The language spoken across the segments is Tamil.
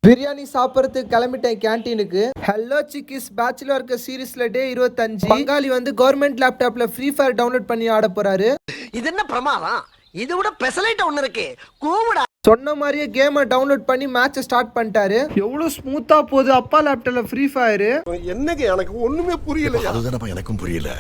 பிரியாணி சாப்பிட்றதுக்கு கிளம்பிட்டேன் கேன்டீனுக்கு. ஹலோ சிக்கிஸ் பேச்சுலர் இருக்க சீரீஸ்ல டே 25 பங்காளி வந்து கவர்மெண்ட் லேப்டாப்ல ஃப்ரீ ஃபயர் டவுன்லோட் பண்ணி ஆட போறாரு. இது என்ன பிரமாதம்? இது விட பெசலைட் ஒண்ணு இருக்கு. கூவுடா. சொன்ன மாதிரியே கேமை டவுன்லோட் பண்ணி மேட்சை ஸ்டார்ட் பண்ணிட்டாரு. எவ்வளவு ஸ்மூத்தா போகுது அப்பா லேப்டாப்ல ஃப்ரீ ஃபயர். என்னங்க எனக்கு ஒண்ணுமே புரியல. அதுதானப்பா எனக்கும் புரியல.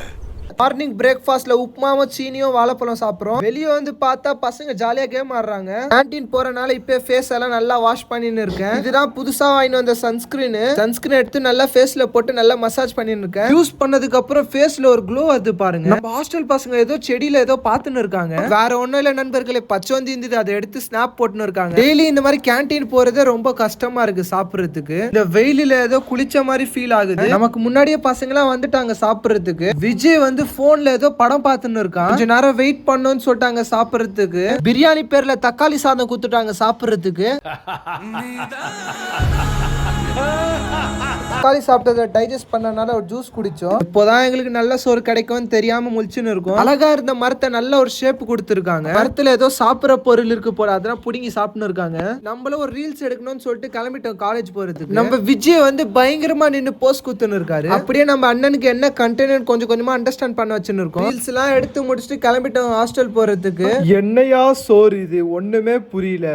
மார்னிங் பிரேக்ஃபாஸ்ட்ல உப்புமாவும் சீனியும் வாழைப்பழம் சாப்பிட்றோம். வெளியே வந்து பார்த்தா பசங்க ஜாலியா கேம் ஆடுறாங்க. கேன்டீன் போறனால இப்ப ஃபேஸ் எல்லாம் நல்லா வாஷ் பண்ணின்னு இருக்கேன். இதுதான் புதுசா வாங்கிட்டு வந்த சன்ஸ்கிரீன் எடுத்து நல்லா ஃபேஸ்ல போட்டு நல்லா மசாஜ் பண்ணின்னு இருக்கேன். யூஸ் பண்ணதுக்கு அப்புறம் ஃபேஸ்ல ஒரு க்ளோ வருது பாருங்க. நம்ம ஹாஸ்டல் பசங்க ஏதோ செடியில ஏதோ பாத்துன்னு இருக்காங்க. வேற ஒண்ணும் இல்ல நண்பர்களே, பச்சோந்தி இருந்தது அதை எடுத்து ஸ்னாப் போட்டுன்னு இருக்காங்க. டெய்லி இந்த மாதிரி கேன்டீன் போறதே ரொம்ப கஷ்டமா இருக்கு சாப்பிடுறதுக்கு. இந்த வெயிலில ஏதோ குளிச்ச மாதிரி ஃபீல் ஆகுது. நமக்கு முன்னாடியே பசங்க எல்லாம் வந்துட்டாங்க சாப்பிடுறதுக்கு. விஜய் வந்து போன்ல ஏதோ படம் பார்த்துன்னு இருக்கான். கொஞ்ச நேரம் வெயிட் பண்ணணும்னு சொல்லிட்டாங்க சாப்பிடுறதுக்கு. பிரியாணி பேர்ல தக்காளி சாதம் குத்துட்டாங்க சாப்பிடுறதுக்கு. தக்காளி சாப்பிட்டதை டைஜஸ்ட் பண்ணனால ஒரு ஜூஸ் குடிச்சோம். இப்போதான் எங்களுக்கு நல்ல சோறு கிடைக்கும்னு தெரியாம முழிச்சுன்னு இருக்கும். அழகா இருந்த மரத்தை நல்ல ஒரு ஷேப் கொடுத்துருக்காங்க. மரத்துல ஏதோ சாப்பிடுற பொருள் இருக்கு போல, அதெல்லாம் புடுங்கி சாப்பிட்டு இருக்காங்க. நம்மளும் ஒரு ரீல்ஸ் எடுக்கணும்னு சொல்லிட்டு கிளம்பிட்டோம் காலேஜ் போறதுக்கு. நம்ம விஜய் வந்து பயங்கரமா நின்று போஸ்ட் குத்துன்னு இருக்காரு. அப்படியே நம்ம அண்ணனுக்கு என்ன கண்டென்ட் கொஞ்சம் கொஞ்சமா அண்டர்ஸ்டாண்ட் பண்ண வச்சுன்னு இருக்கோம். ரீல்ஸ் எல்லாம் எடுத்து முடிச்சுட்டு கிளம்பிட்டோம் ஹாஸ்டல் போறதுக்கு. என்னையா சோறு இது, ஒண்ணுமே புரியல.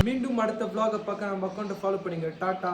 மீண்டும் அடுத்த vlog பார்க்க நம்ம அக்கௌண்ட் ஃபாலோ பண்ணுங்க. டாடா.